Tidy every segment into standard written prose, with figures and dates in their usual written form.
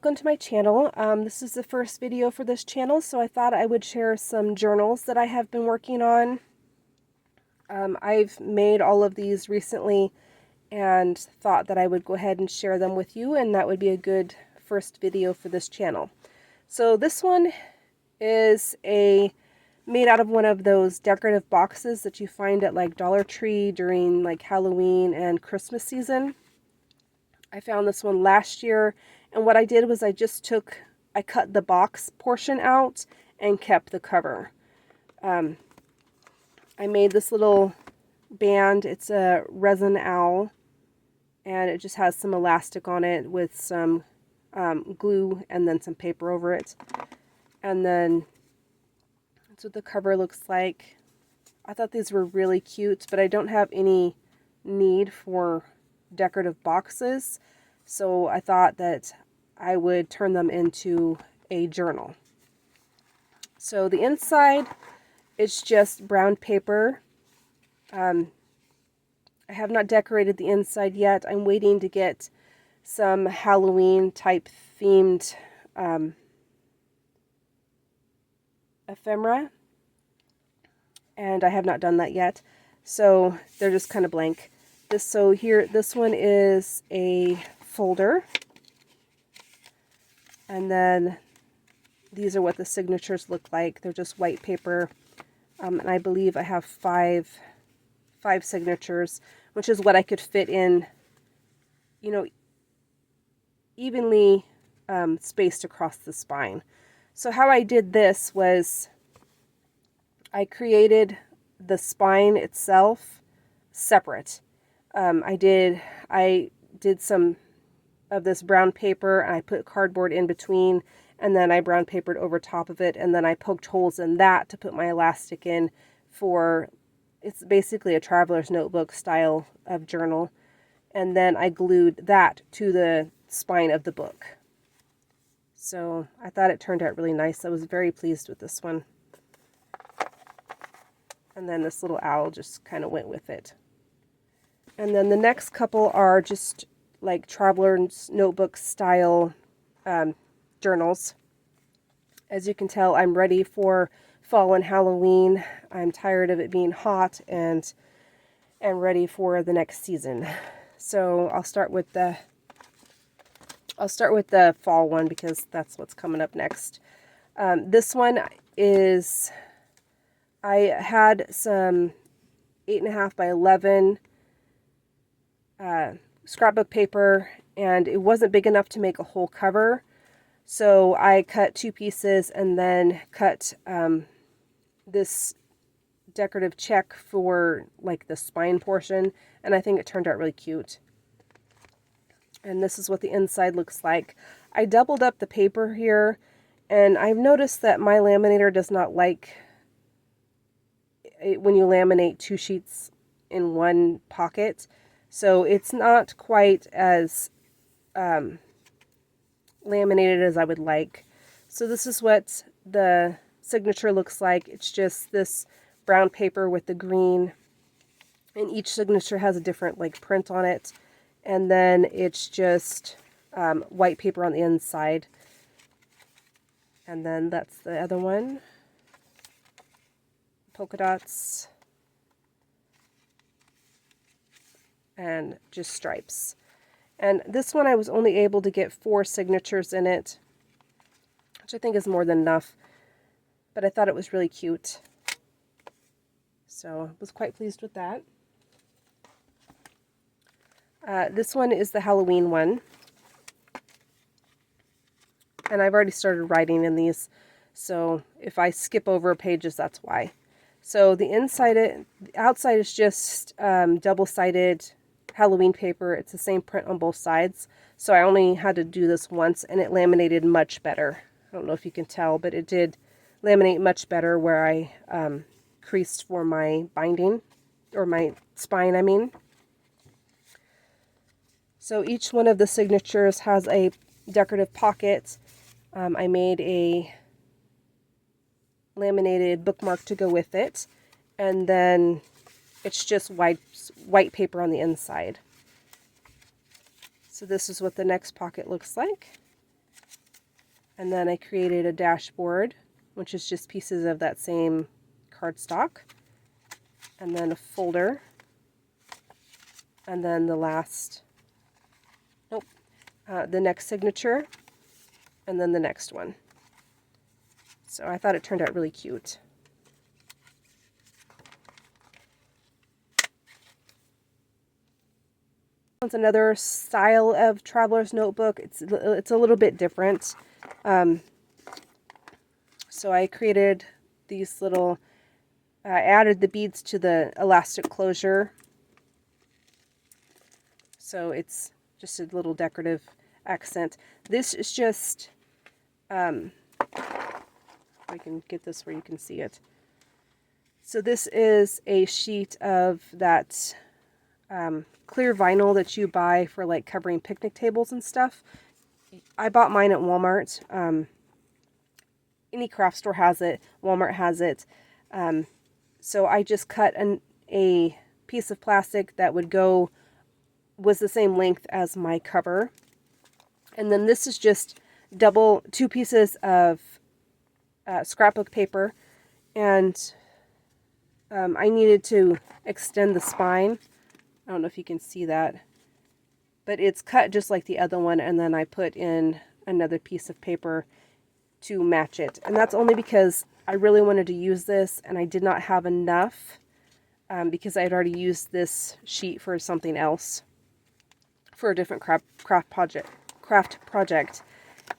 welcome to my channel. This is the first video for this channel, so I thought I would share some journals that I have been working on. I've made all of these recently and thought that I would go ahead and share them with you, and that would be a good first video for this channel. So this one is made out of one of those decorative boxes that you find at like Dollar Tree during like Halloween and Christmas season. I found this one last year, and what I did was I cut the box portion out and kept the cover. I made this little band. It's a resin owl, and it just has some elastic on it with some glue and then some paper over it. And then that's what the cover looks like. I thought these were really cute, but I don't have any need for decorative boxes, so I thought that I would turn them into a journal. So the inside, it's just brown paper. I have not decorated the inside yet. I'm waiting to get some Halloween type themed ephemera, and I have not done that yet, so they're just kind of blank. This one is a folder, and then these are what the signatures look like. They're just white paper, and I believe I have five signatures, which is what I could fit in, evenly spaced across the spine. So how I did this was I created the spine itself separate. I did some of this brown paper, and I put cardboard in between, and then I brown papered over top of it, and then I poked holes in that to put my elastic in it's basically a traveler's notebook style of journal, and then I glued that to the spine of the book. So I thought it turned out really nice. I was very pleased with this one. And then this little owl just kind of went with it. And then the next couple are just like traveler's notebook style journals. As you can tell, I'm ready for fall and Halloween. I'm tired of it being hot and ready for the next season. So I'll start with the fall one because that's what's coming up next. This one is, I had some 8.5 by 11 scrapbook paper, and it wasn't big enough to make a whole cover, so I cut two pieces and then cut this decorative check for like the spine portion, and I think it turned out really cute. And this is what the inside looks like. I doubled up the paper here, and I've noticed that my laminator does not like it when you laminate two sheets in one pocket, so it's not quite as laminated as I would like. So this is what the signature looks like. It's just this brown paper with the green, and each signature has a different like print on it, and then it's just white paper on the inside. And then that's the other one, polka dots and just stripes. And this one I was only able to get 4 signatures in it, which I think is more than enough, but I thought it was really cute, so I was quite pleased with that. This one is the Halloween one, and I've already started writing in these, so if I skip over pages, that's why. So the outside is just double-sided Halloween paper. It's the same print on both sides, so I only had to do this once, and it laminated much better. I don't know if you can tell, but it did laminate much better where I creased for my binding, or my spine, I mean. So each one of the signatures has a decorative pocket. I made a laminated bookmark to go with it, and then it's just white paper on the inside. So this is what the next pocket looks like. And then I created a dashboard, which is just pieces of that same cardstock. And then a folder. And then the last, the next signature. And then the next one. So I thought it turned out really cute. It's another style of traveler's notebook. It's a little bit different. So I created these little, added the beads to the elastic closure. So it's just a little decorative accent. This is just, I can get this where you can see it. So this is a sheet of that clear vinyl that you buy for like covering picnic tables and stuff. I bought mine at Walmart. Any craft store has it. Walmart has it. So I just cut a piece of plastic that was the same length as my cover. And then this is just two pieces of scrapbook paper. And I needed to extend the spine. I don't know if you can see that. But it's cut just like the other one. And then I put in another piece of paper to match it. And that's only because I really wanted to use this and I did not have enough because I had already used this sheet for something else, for a different craft project.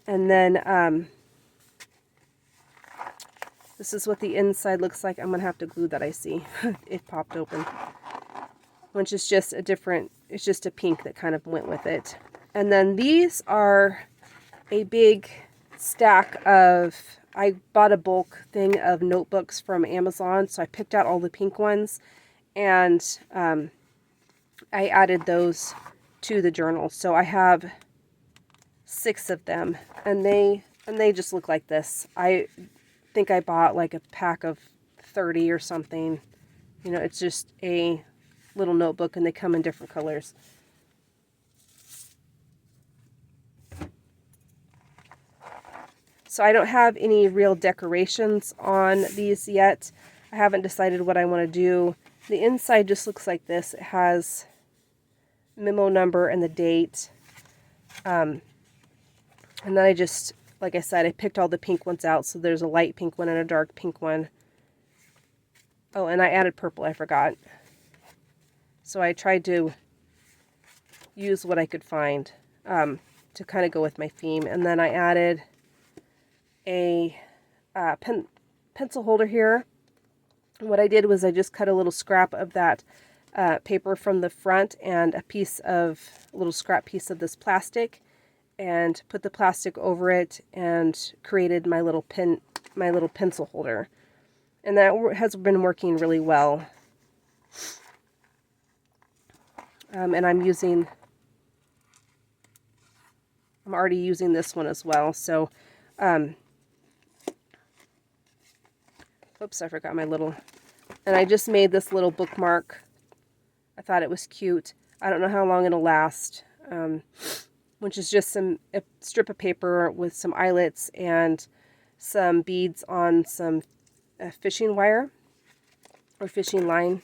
And then this is what the inside looks like. I'm going to have to glue that, I see. It popped open. Which is just it's just a pink that kind of went with it. And then these are a big stack of, I bought a bulk thing of notebooks from Amazon, so I picked out all the pink ones, and I added those to the journal. So I have 6 of them, and they just look like this. I think I bought like a pack of 30 or something. You know, it's just a little notebook, and they come in different colors. So I don't have any real decorations on these yet. I haven't decided what I want to do. The inside just looks like this. It has memo number and the date. And then I just, like I said, I picked all the pink ones out. So there's a light pink one and a dark pink one. Oh, and I added purple, I forgot. So I tried to use what I could find to kind of go with my theme. And then I added a pencil holder here. And what I did was I just cut a little scrap of that paper from the front and a little scrap piece of this plastic, and put the plastic over it and created my little pencil holder. And that has been working really well. And I'm already using this one as well. So, oops, I forgot my little, and I just made this little bookmark. I thought it was cute. I don't know how long it'll last, which is just a strip of paper with some eyelets and some beads on some fishing wire or fishing line.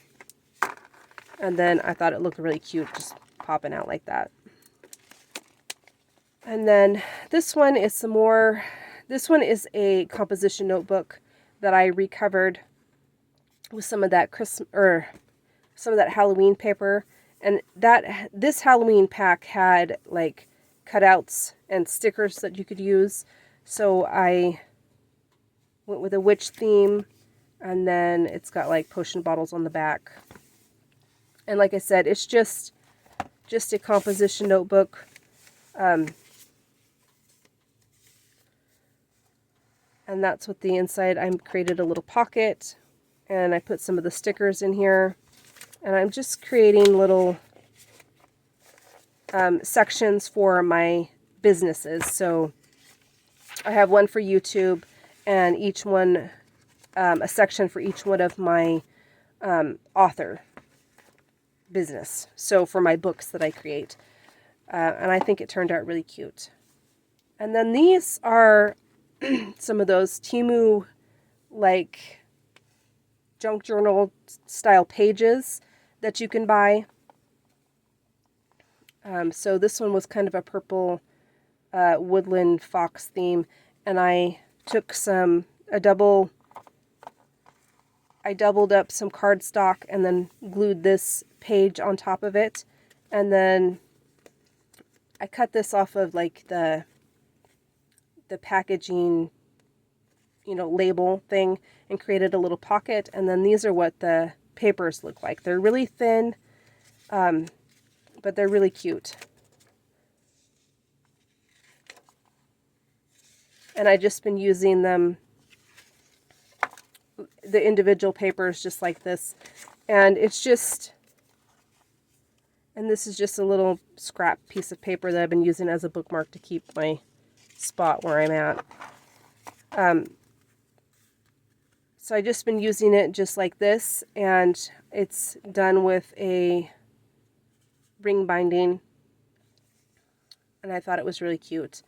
And then I thought it looked really cute, just popping out like that. And then this one is this one is a composition notebook that I recovered with some of that some of that Halloween paper. And this Halloween pack had like cutouts and stickers that you could use. So I went with a witch theme, and then it's got like potion bottles on the back. And like I said, it's just a composition notebook. And that's what the inside, I created a little pocket, and I put some of the stickers in here. And I'm just creating little sections for my businesses. So I have one for YouTube, and each one, a section for each one of my author business. So for my books that I create. And I think it turned out really cute. And then these are some of those Temu like junk journal style pages that you can buy. So this one was kind of a purple woodland fox theme, and I took I doubled up some cardstock and then glued this page on top of it, and then I cut this off of like the packaging, label thing, and created a little pocket. And then these are what the papers look like. They're really thin, but they're really cute. And I've just been using them, the individual papers, just like this. And it's just, and this is just a little scrap piece of paper that I've been using as a bookmark to keep my spot where I'm at. So I've just been using it just like this, and it's done with a ring binding, and I thought it was really cute.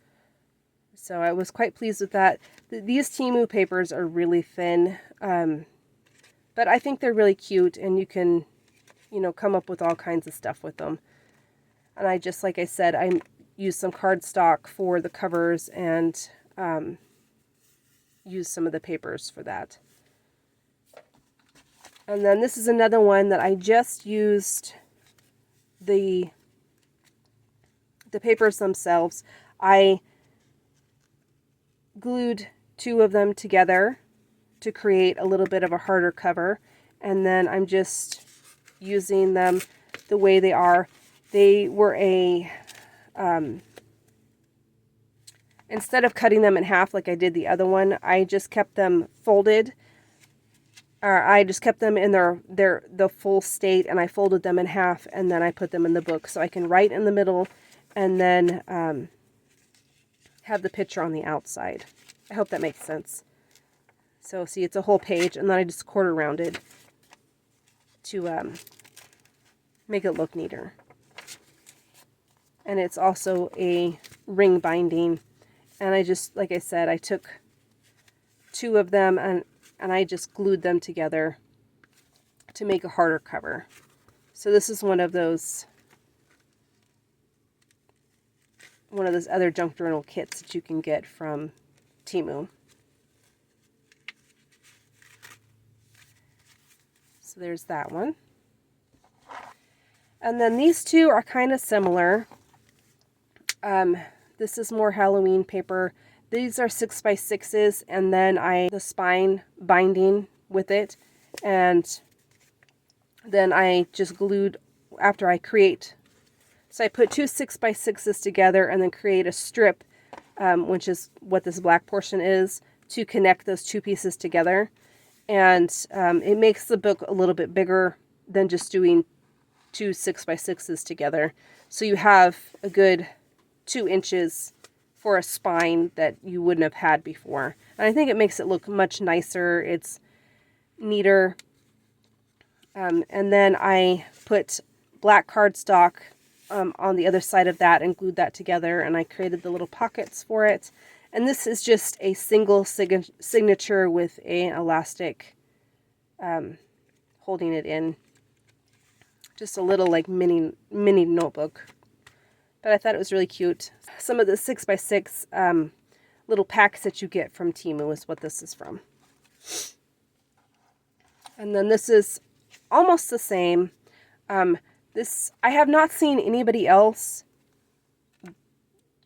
So I was quite pleased with that. These Temu papers are really thin, but I think they're really cute, and you can, come up with all kinds of stuff with them. And I just, like I said, I used some cardstock for the covers and used some of the papers for that. And then this is another one that I just used the papers themselves. I glued 2 of them together to create a little bit of a harder cover, and then I'm just using them the way they are. They were instead of cutting them in half like I did the other one, I just kept them folded. I just kept them in the full state, and I folded them in half, and then I put them in the book so I can write in the middle and then have the picture on the outside. I hope that makes sense. So see, it's a whole page, and then I just quarter rounded to make it look neater. And it's also a ring binding, and I just, like I said, I took 2 of them and I just glued them together to make a harder cover. So this is one of those other junk journal kits that you can get from Temu. So there's that one. And then these 2 are kind of similar. This is more Halloween paper. These are 6x6s, and then the spine binding with it, and then I just glued after I create. So I put 2 6x6s together and then create a strip, which is what this black portion is, to connect those 2 pieces together. And it makes the book a little bit bigger than just doing 2 6x6s together. So you have a good 2 inches for a spine that you wouldn't have had before. And I think it makes it look much nicer. It's neater. And then I put black cardstock on the other side of that and glued that together, and I created the little pockets for it. And this is just a single signature with an elastic holding it in. Just a little like mini notebook. But I thought it was really cute. Some of the 6x6 little packs that you get from Temu is what this is from. And then this is almost the same. I have not seen anybody else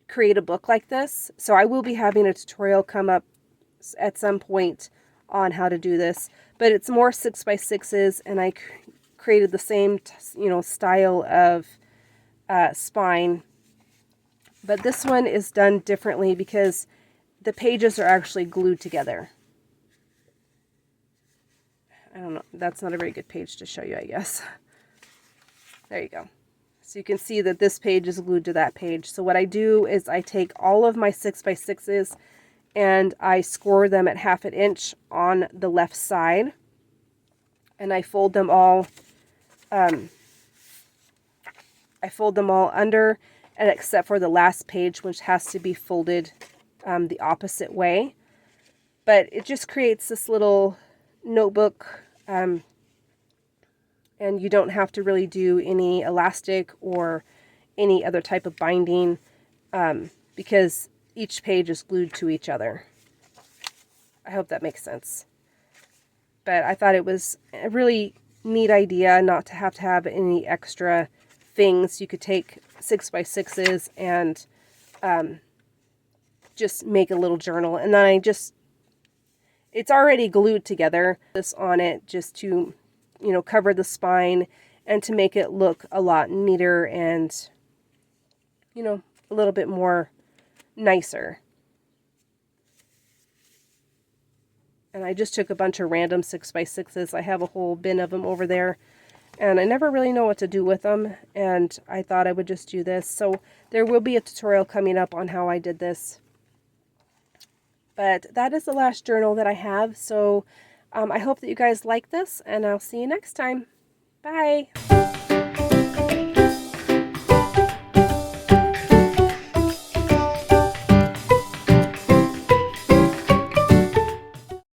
create a book like this, so I will be having a tutorial come up at some point on how to do this. But it's more 6x6s, and I created the same style of spine, but this one is done differently because the pages are actually glued together. I don't know, that's not a very good page to show you, I guess. There you go. So you can see that this page is glued to that page. So what I do is I take all of my 6x6s and I score them at 1/2 inch on the left side, and I fold them all under, and except for the last page, which has to be folded the opposite way. But it just creates this little notebook, and you don't have to really do any elastic or any other type of binding, because each page is glued to each other. I hope that makes sense. But I thought it was a really neat idea not to have any extra things. You could take 6x6s and just make a little journal. And then it's already glued together. This on it just to, you know, cover the spine and to make it look a lot neater and, you know, a little bit more nicer. And I just took a bunch of random 6x6s. I have a whole bin of them over there. And I never really know what to do with them. And I thought I would just do this. So there will be a tutorial coming up on how I did this. But that is the last journal that I have. So I hope that you guys like this. And I'll see you next time. Bye.